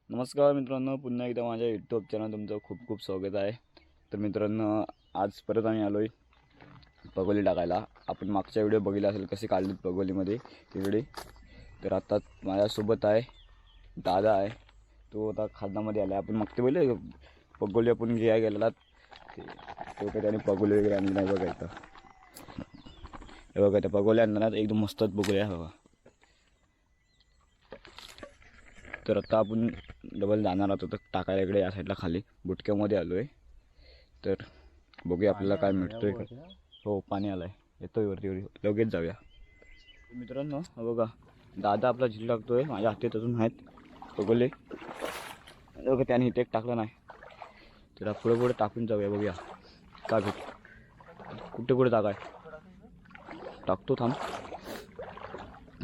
नमस्कार मित्रांनो, पुन्हा एकदा माझ्या यूट्यूब चॅनल तुमचं खूप खूप स्वागत आहे. तर मित्रांनो, आज परत आम्ही आलो आहे पगोली टाकायला. आपण मागच्या व्हिडिओ बघितला असेल कसे काढलेत पगोलीमध्ये तिकडे. तर आता माझ्यासोबत आहे दादा आहे, तो आता खादामध्ये आला आहे. आपण मागते बोलले पगोली आपण घ्यायला गेलेला तो त्याने पगोली वगैरे आणली नाही. बघा इथं हे बघा, त्या पगोल्या आणणार एकदम मस्तच पगोली आहे बघा. तर आता आपण डबल जाणार आहोत तर टाकायला इकडे या साईडला खाली बुटक्यामध्ये आलो आहे. तर बघूया आपल्याला काय मिळतोय का. हो, पाणी आलं आहे, येतोय वरती लगेच जाऊया. मित्रांनो बघा, दादा आपला झील टाकतोय. माझ्या हातात अजून आहेत पगोले बघा, त्याने इथे एक टाकलं नाही. तर पुढे पुढे टाकून जाऊया, बघूया का भेट कुठे कुठे टाकाय टाकतो थांब.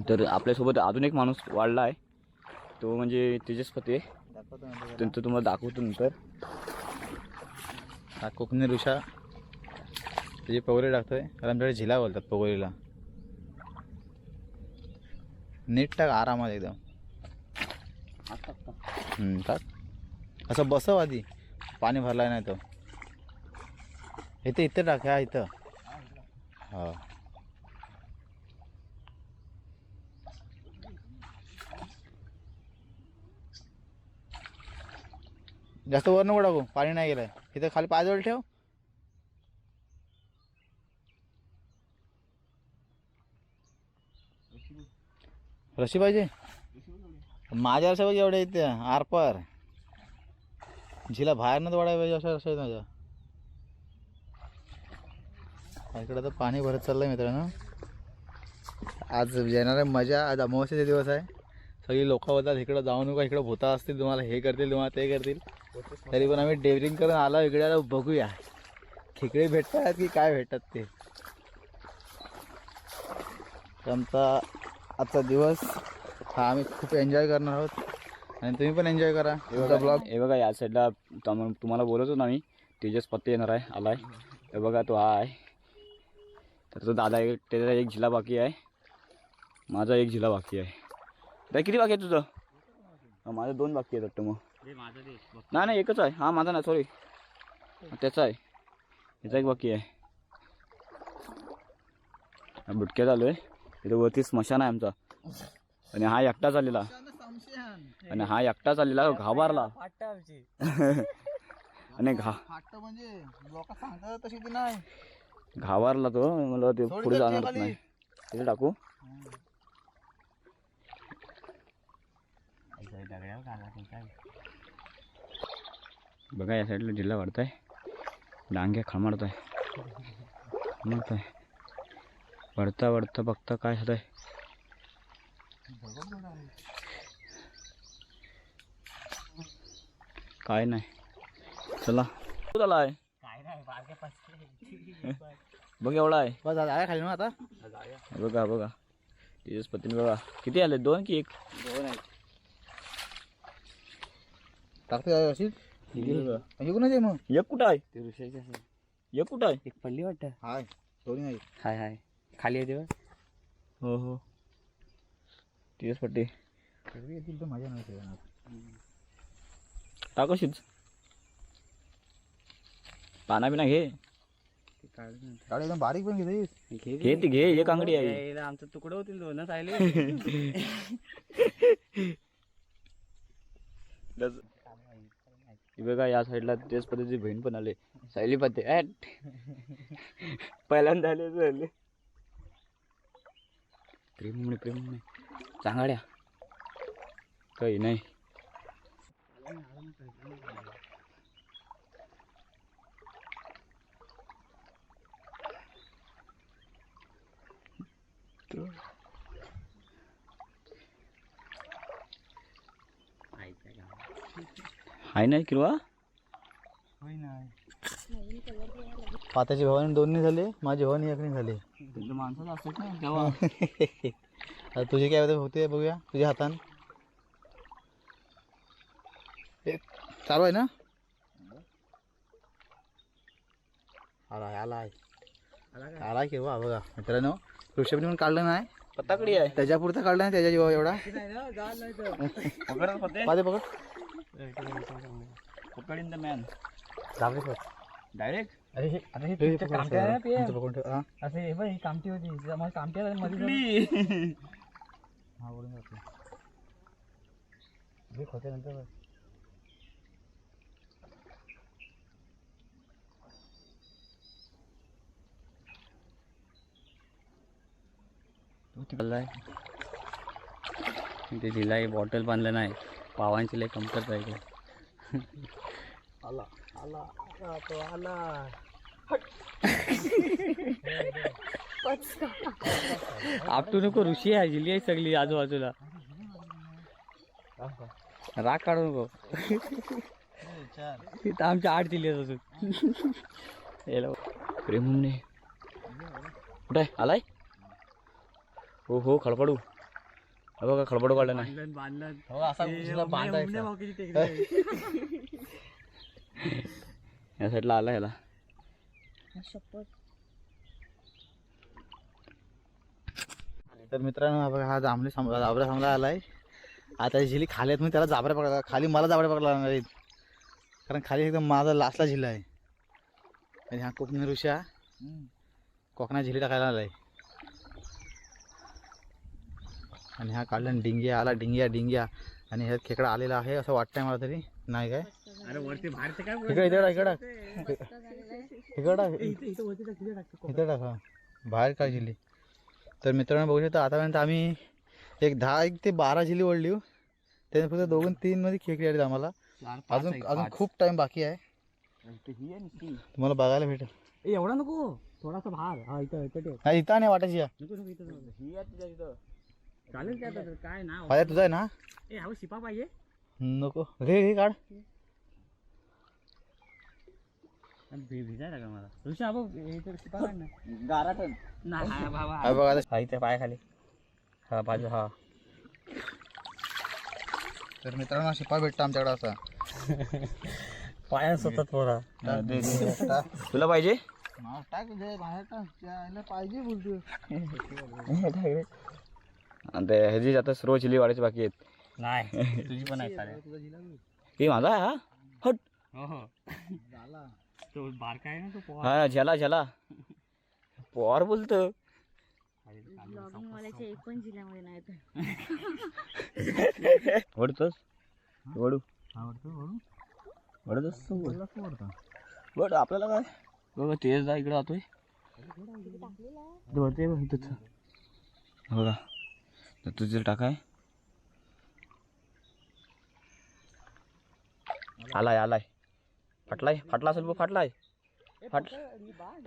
तर आपल्यासोबत अजून एक माणूस वाढला आहे, तो म्हणजे तेजस्पती आहे. त्यांचं तुम्हाला दाखवतो नंतर. हा कोकणी ऋषा त्याची पगोली टाकतोय, कारण आमच्याकडे झिला बोलतात पगोलीला. नीट टाक, आरामात एकदम टाक. असं बसव आधी, पाणी भरलाय नाही तो. इथे टाक, ह्या इथं. हा, जास्त वर नको टाकू, पाणी नाही गेलंय. इथं खाली पायजवळ ठेव. रशी पाहिजे माझ्या सगळं एवढे इथे आरपार झिला बाहेर न वाढायला पाहिजे अशा रशा माझ्या. इकडे तर पाणी भरत चाललंय मित्रांनो. आज येणार आहे मजा. आज अमावस्याचा दिवस आहे. सगळी लोक बोलतात इकडं जाऊ नका, इकडं भूता असतील, तुम्हाला हे करतील, तुम्हाला ते करतील. तरी पण आम्ही डेअरिंग करून आलो इकडे. आलो बघूया खेकडे भेटतात की काय भेटतात ते. आजचा दिवस हा आम्ही खूप एन्जॉय करणार आहोत आणि तुम्ही पण एन्जॉय करा. हे बघा, या साईडला तुम्हाला बोलत होतो आम्ही, तेजस्पती येणार आहे, आलाय. हे बघा, तो हा आहे. तर तो दादा एक, त्याचा एक झिला बाकी आहे, माझा एक झिला बाकी आहे. काय किती बाकी आहे तुझं? माझं 2 बाकी आहेत वाटतं. मग नाही एकच आहे. हा माझा ना, सॉरी त्याचा आहे, याचा एक बाकी आहे. बुटक्यात आलो आहे. इथं वरती स्मशान आहे आमचा, आणि हा एकटा चाललेला, आणि हा एकटा चाललेला घाबरला. आणि म्हणजे लोक सांगतात तशी ती नाही. घाबरला तो, मला ते पुढे जाणार नाही. तिथे टाकू. बघा, या साईडला जिल्हा वाढताय, डांग्या खमाडताय, मग वढता वढता बघता काय होत आहे. काय नाही, चला चला आहे. बघ एवढा आहे. बस जागा खाली ना आता. बघा बघा, तेजस्पतीने बघा किती आले, 2 की 1? 2 आहेत. टाकते अशी कोणाच आहे मग? एक कुठं आहे? ते ऋषाचे असेल. एक कुठं आहे? एक पडली वाटतं. हाय, 2 नाही. हाय हाय खाली आहे तेव्हा. हो हो, तेजस्पती येतील तर मजा नाही. टाकशीच, पाना बिना घे. काढ एकदम बारीक पण घेते. घे ती घे, एक अंगडी आहे. आमचं तुकडं होतील 2च आले. बघा, या साईडला तेच पद्धतीची बहीण पण आले, सायली पत्ते पहिल्यांदा आले. प्रेम प्रेम चांगड्या काही नाही. हाय नाही किंवा पात्याची भवानी 2 नाही झाले, माझी भवानी 1 नाही झाली. माणसाचं असत ना तेव्हा. आता तुझी काय होते बघूया तुझ्या हातान. चालू आहे ना? आलाय की वा. बघा मित्रांनो, ऋषभने पण काढलं नाही, पत्ताकडी आहे त्याच्या पुरता काढला नाही, त्याच्या जीवा एवढा. पाते पकड. पकड इन द मॅन जाऊ दे डायरेक्ट. अरे हे आता हे हे तुमचं पकड कामटे आहे ना असं. PM? तुमचं पकडून ठेव. हा. असं हे बघ ही कामटी होती मग कामटी मध्ये हा, वरून जातो. हे खोटे नंतर बघ. ते दिलाय बॉटल बांधलं नाही पावांची लय कमतरता आहे इकडे. आला आला आला, तो आला. आपटू नको ऋषी आहे जिली आहे सगळी आजूबाजूला राग काढू नको. तिथं आमच्या 8 जिल्हे अजून प्रेमने कुठे आहे? आलाय. हो हो खडपडू. हा बघा खडपडू काढलं नाही. हो, असा उचलून बांधायचा. या साईडला आला याला. तर मित्रांनो हा बघा हा जांभळे जाबरा थांबला आलाय. आता ही झिली खाली आहेत म्हणून त्याला जाबऱ्या पकडला. खाली मला जाबऱ्या पकडला लागणार आहेत कारण खाली एकदम माझा लास्टला झिला आहे. आणि हा कोकणी ऋषा कोकणात झिली टाकायला आलाय. आणि हा काढला डिंग्या आला. डिंग्या डिंग्या आणि ह्यात खेकडा आलेला आहे असं वाटतंय मला तरी. नाही काय अरे वरती बाहेर काय इकडे इकडे इकडे टाका बाहेर काय झिली. तर मित्रांनो बघू शकता आतापर्यंत आम्ही एक 10 ते 12 झिली ओढली. त्याने फक्त 2-3 मध्ये खेकडी आली आम्हाला. अजून खूप टाइम बाकी आहे. तुम्हाला बघायला भेटेल. एवढा नको थोडासा बाहेर. हा इथं इथं नाही इथं नाही वाटायची या. नको नको इथं चालेल काय आता काय नाव पाया तुझा आहे ना. ए हा शिपा पाहिजे नको घे घे काढ. भिजायला का मला ऋषा बघ इथं शिपा काढ ना. गाराटन नाही हा बाबा हा बघा आता हा इथे पायाखाली हा बाजू हा. तर मित्रांनो शिपा भेटतो आमच्याकडे असा. पाया सतत पोरा तुला पाहिजे. टाक पाहिजे बोलतो. आणि ह्याची आता सर्व चिली वाढायची बाकी आहेत. नाही तुझी पण आहे साऱ्या. हे माझा आहे हा. हट. हो हो तो बारका आहे ना तो पोहा. हा झला झला पोर बोलतो. एक पण जिल्ह्यामध्ये नाही वडतोस वडू वडतोस वड आपल्याला काय बघा तेच जा इकडे जातोय. वरते बघ इथंच बघा तर तुझं टाकाय आलाय आलाय. फाटलाय फाटला असेल बघ. फाटलाय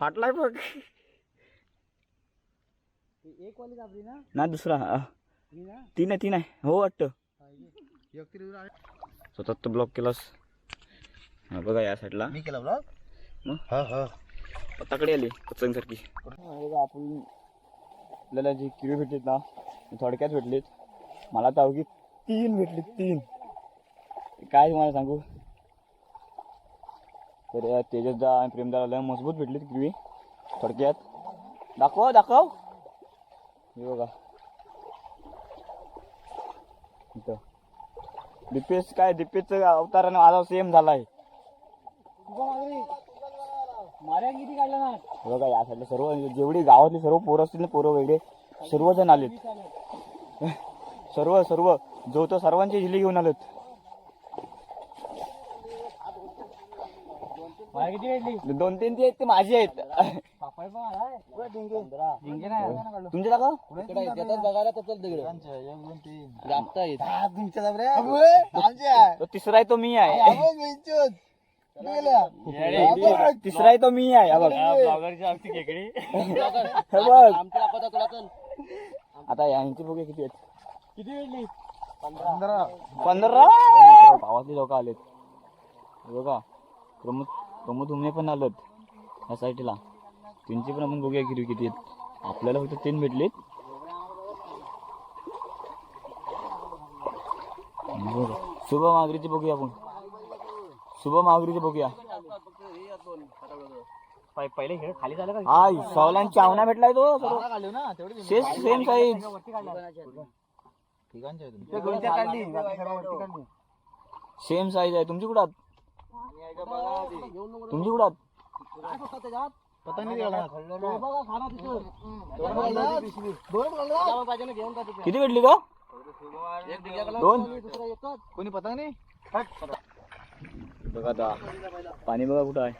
फाटलाय बघ. एक वाली दाबली ना ना दुसरा 3 आहे हो वाटतं. स्वतः ब्लॉक केलास. हा बघा या साईडला मी केला ब्लॉग. मग? हा हा पत्ताकडे आली पतंग सारखी. आपण आपल्याला जी किलो भेटलीत ना थोडक्यात भेटलीत. मला तर अवघी 3 भेटलीत 3. काय तुम्हाला सांगू. तर तेजसदा आणि प्रेमदाला मजबूत भेटलीत किवी थोडक्यात. दाखव दाखव हे बघा इथं दीपेश काय दीपेशचा अवताराने माझा सेम झालाय. बघा या साईडला सर्व जेवढी गावातली सर्व पोरं असतील ना पोरं वेगळे सर्वजण आलेत. सर्व सर्व जो तो सर्वांची झिली घेऊन आलेत. किती भेटली 2-3 ती आहेत ते माझी आहेत. तुमचे दाखव तो तिसरा आहे तो मी आहे. तिसरा आहे तो मी आहे. हा बघ हे बघ आता यांची बघूया किती आहेत. किती भेटली 15 गावातली लोक आलेत. बघा प्रमोद उमने पण आलेत या साईडला. त्यांची पण आपण बघूया किती आहेत. आपल्याला फक्त 3 भेटलेत. शुभ मागरीची बघूया आपण. शुभ मागरीची बघूया. पहिले खेळ खाली झालं का. हा सवलांची चावना भेटलाय तो सेम साईज. सेम साईज आहे. तुमची कुठात? तुमची कुठात? पता नाही गेला. किती भेटली का? 2. कोणी पता नाही. बघा आता पाणी बघा कुठं आहे.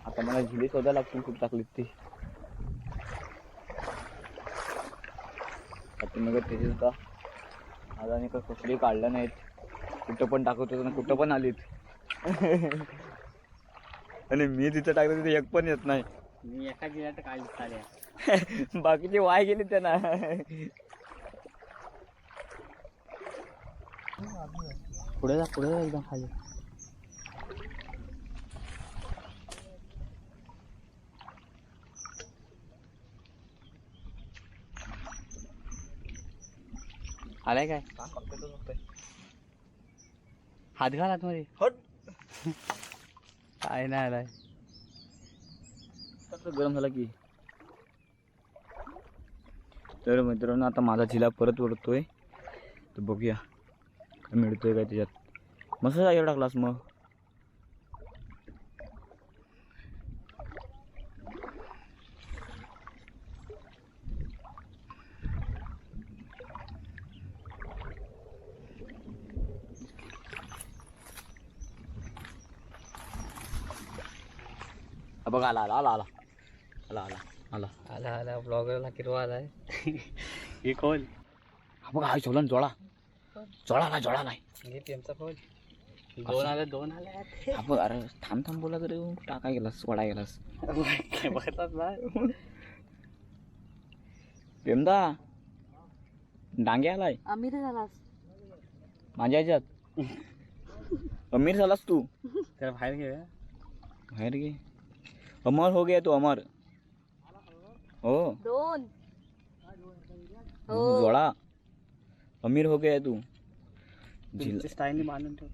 आता मला झिली शोधायला लागतील कुठं टाकलीत ती. मग त्याची सुद्धा आज आणि कसली काढल्या नाहीत. कुठं पण टाकत होतो ना कुठं पण आलीत. आणि मी तिथं टाकतो तिथे एक पण येत नाही. मी एका जिल्ह्यात काढली चालेल. बाकीचे वाय गेले त्यांना. पुढे जा एकदम खाली. आलाय काय? हात घाल आतमध्ये. हट. काय नाही आलाय. गरम झाला की. तर मित्रांनो आता माझा जिल्हा परत ओढतोय. तर बघूया मिळतोय काय त्याच्यात. मस्त जागेवर टाकलास मग. बघ आला आला आला आला आला आला आला आला आला ब्लॉगरला किरवा आलाय. हे खोल. हा बघा हा चोलन जोळा जोळा नाही जोळा नाही. हे पेमचा खोल. 2 आले 2 आले. हा बघ अरे थांब थांब बोला तरी टाका गेलास वडा गेलास. काय बघतात ना. पेमदा डांगे आलाय. अमीर झालास. माझ्या ह्याच्यात अमीर झालास तू. त्याला बाहेर घे. बाहेर गे. अमर हो गया तू अमर. हो 2 जोडा अमीर हो गया तू. तुमच्या स्टाईलने बांधून ठेव.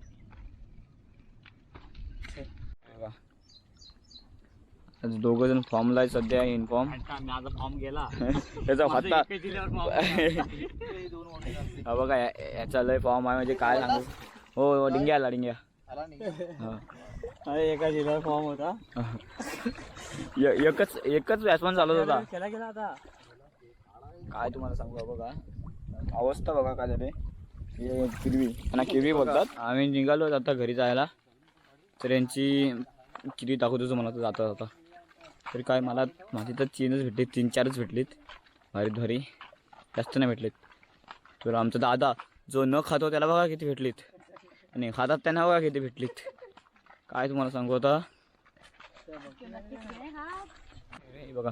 आज 2 जण फॉर्मला आहे सध्या. इनफॉर्म माझा फॉर्म गेला. त्याचा फत्ता हा बघा याचा लय फॉर्म आहे म्हणजे काय सांगू. हो हो डिंग्या आला डिंग्या. हा अरे एका जिल्ह्यावर फॉर्म होता. एकच बॅट्समॅन चालत होता. केला गेला आता. काय तुम्हाला सांगू बघा अवस्था बघा काय झाले. किरवी आणि किरवी बोलतात. आम्ही निघालो आता घरी जायला. तर यांची किरवी दाखवत होतो मला तर जाता जाता. तरी काय मला माझी तर 3च भेटलीत 3-4च भेटलीत. भारी भारी जास्त नाही भेटलेत. तर आमचा दादा जो न खातो त्याला बघा किती भेटलीत आणि खातात त्यांना बघा किती भेटलीत. काय तुम्हाला सांगू आता. हे बघा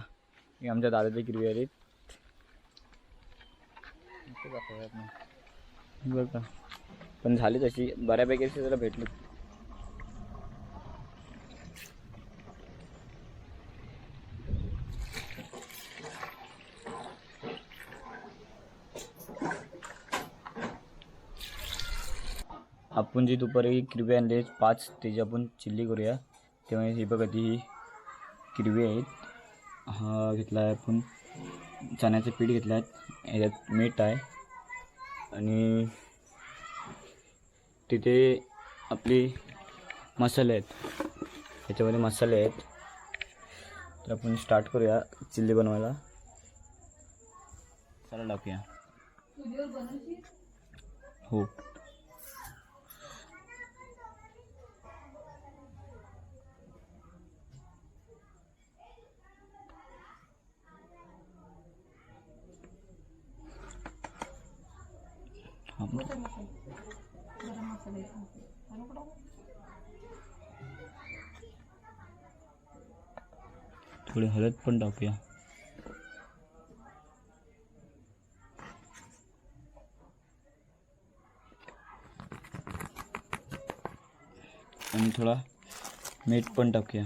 हे आमच्या दादाची किरवी आली बघा. पण झाली तशी बऱ्यापैकी त्याला भेटली. आपण जी दुपारी किरवी आणले 5 त्याची आपण चिल्ली करूया. तेव्हा ही बघा ती किरवी आहेत. हा घेतला आहे आपण चण्याचं पीठ घेतलं आहे. याच्यात मीठ आहे आणि तिथे आपली मसाले आहेत. याच्यामध्ये मसाले आहेत. तर आपण स्टार्ट करूया चिल्ली बनवायला. चला टाकूया. हो थोडी हळद पण टाकूया. आणि थोडा मीठ पण टाकूया.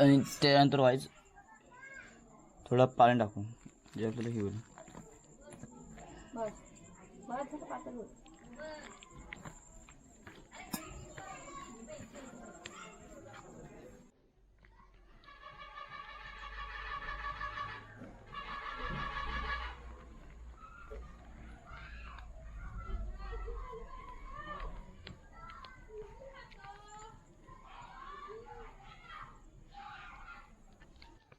आणि त्यानंतर व्हायचं थोडं पाणी टाकू जे आपल्याला हे होईल.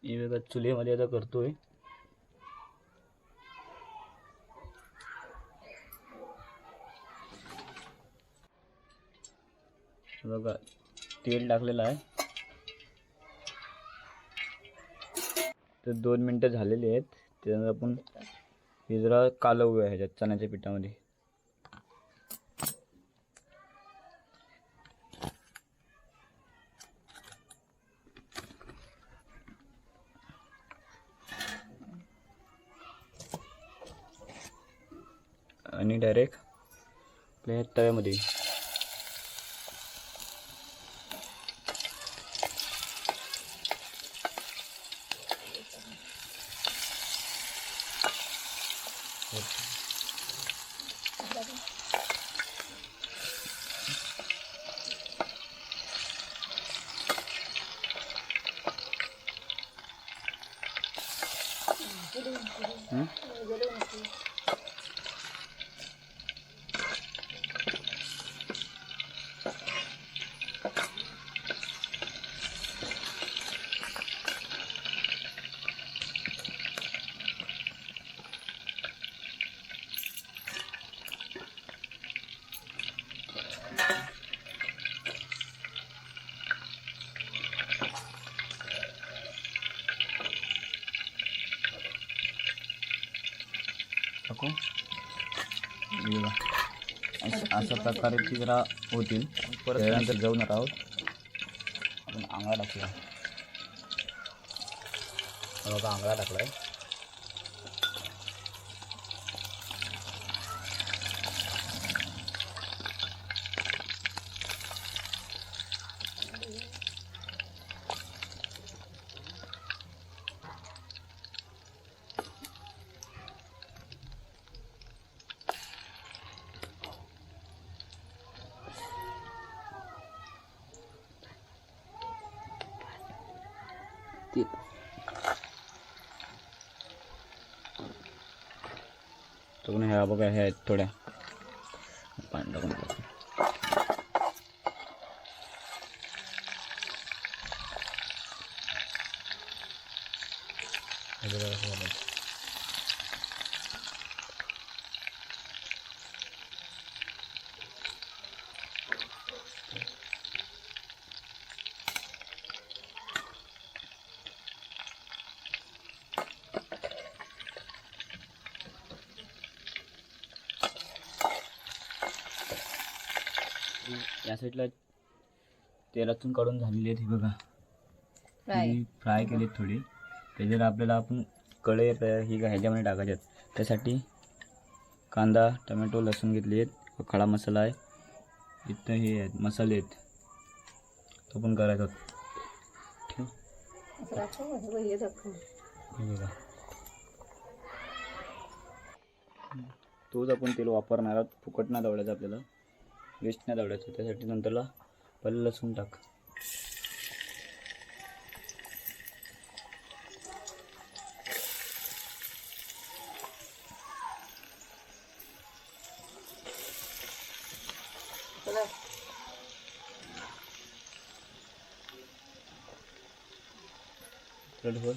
हे बघा चुलीमध्ये आता करतोय. बघा तेल टाकलेलं आहे. तर 2 मिनटं झालेली आहेत. त्यानंतर आपण हे जरा कालवूया ह्याच्यात चण्याच्या पिठामध्ये. आणि डायरेक्ट आपल्या तव्यामध्ये टाकू. अशा प्रकारे ती जरा होतील. परत त्यानंतर जेवणार आहोत आपण. आंगळा टाकला बघा, आंगळा टाकलाय. तो ह्या बघा, ह्या आहेत थोड्या पाणी टाकून. या साईडला तेलातून काढून झालेली आहेत. ही बघा फ्राय केली थोडी. त्याच्यात आपल्याला आपण कढई ही ह्याच्यामध्ये टाकायचे आहेत. त्यासाठी कांदा, टमॅटो, लसूण घेतली आहेत. खडा मसाला आहे. इथं हे आहेत मसाले आहेत, तो पण करायचा. ठेव. तोच आपण तेल वापरणार आहोत. फुकट नाही दवडायचं आपल्याला, वेस्ट नाही दवडायचं. त्यासाठी नंतरला पहिले लसूण टाक. हो.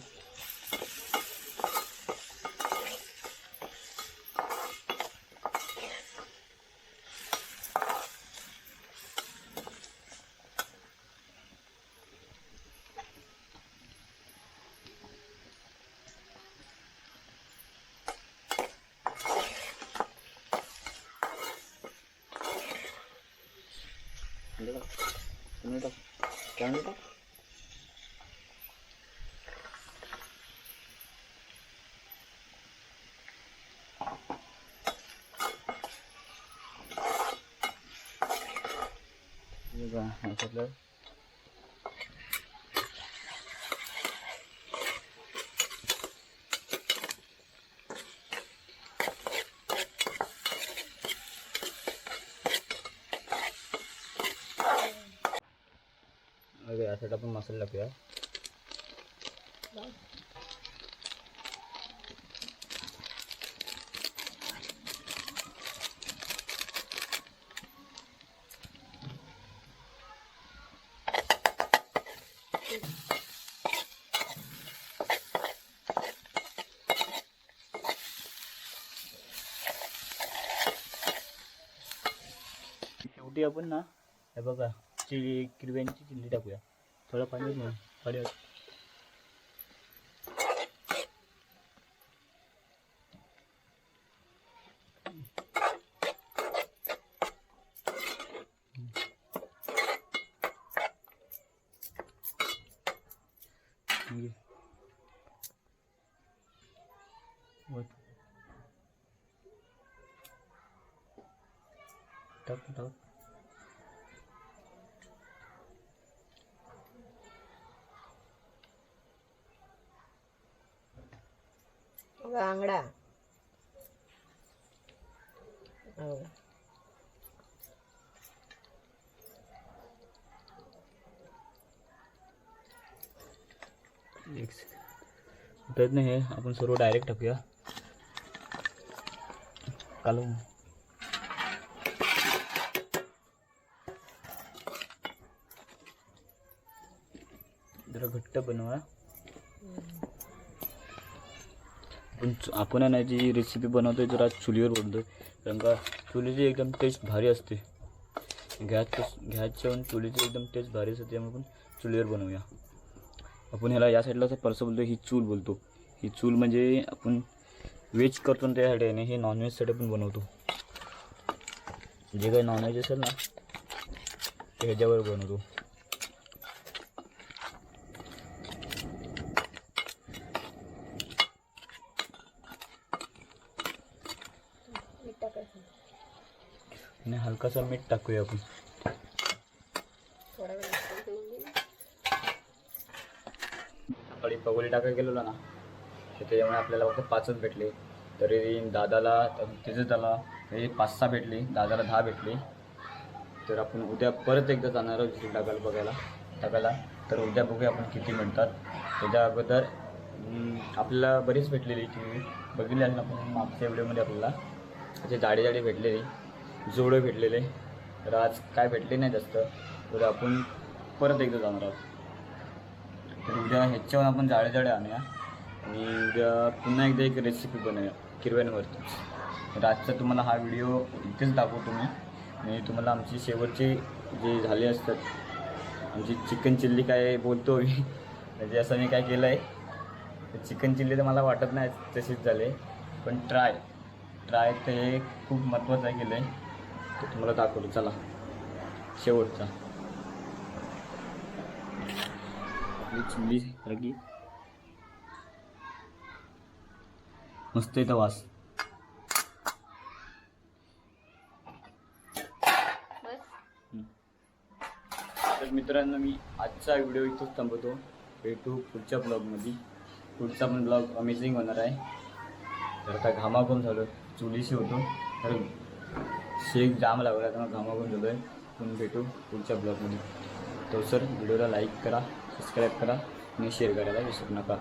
यासाठी आपण मसाला टाकूया. शेवटी आपण ना हे बघा चिली किरव्यांची चिल्ली टाकूया. थोडं पाणी घ्या. पाणी टाक टाक. बांगडा प्रयत्न हे आपण सर्व डायरेक्ट टाकूया. कालवून जरा घट्ट बनवा. आपण आहे ना जी रेसिपी बनवतोय जरा चुलीवर बनवतोय, कारण का चुलीची एकदम टेस्ट भारी असते. गॅसच्या चुलीची एकदम टेस्ट भारी असते, त्यामुळे आपण चुलीवर बनवूया. आपण ह्याला या साईडला असं परसं बोलतो, ही चूल बोलतो. ही चूल म्हणजे आपण व्हेज करतो ना त्यासाठी आहे, हे नॉनव्हेजसाठी पण बनवतो. जे काही नॉनव्हेज असेल ना ते ह्याच्यावर बनवतो. आणि हलकासा मीठ टाकूया आपण. सकाळी पगोली टाकायला गेलो ना तर त्याच्यामुळे आपल्याला फक्त 5च भेटले. तरी दादाला तिचं त्याला हे 5-6 भेटली, दादाला 10 भेटली. तर आपण उद्या परत एकदा जाणार आहोत टाकायला. तर उद्या बघूया आपण किती मिळतात. त्याच्या अगोदर आपल्याला बरीच भेटलेली की बघितली ना आपण मागच्या व्हिडिओमध्ये आपल्याला असे जाडे भेटलेली, जोडे भेटलेले. तर आज काय भेटले नाही जास्त. तर आपण परत एकदा जाणार आहोत. तर उद्या ह्याच्यावर आपण जाडे आणूया आणि उद्या पुन्हा एकदा एक रेसिपी बनवूया किरव्यांवरतीच. तर आजचा तुम्हाला हा व्हिडिओ इथेच दाखवतो मी. आणि तुम्हाला आमची शेवटचे जे झाले असतात आमची चिकन चिल्ली काय बोलतो मी, म्हणजे असं मी काय केलं आहे चिकन चिल्ली तर मला वाटत नाही तशीच झाले, पण ट्राय तर हे खूप महत्त्वाचं आहे केलं आहे. तर तुम्हाला दाखवतो. चला शेवटचा आपली चिल्ली लगी मस्त येतं वास. तर मित्रांनो मी आजचा व्हिडिओ इथंच थांबवतो. भेटू पुढच्या ब्लॉगमध्ये. पुढचा पण ब्लॉग अमेझिंग होणार आहे. तर आता घामाघूम झालो, चुलीशी होतो तर शेक जाम लागला तर घामाघूम झालो आहे. पण भेटू पुढच्या ब्लॉगमध्ये. तो सर व्हिडिओला लाईक करा, सबस्क्राईब करा आणि शेअर करायला विसरू नका.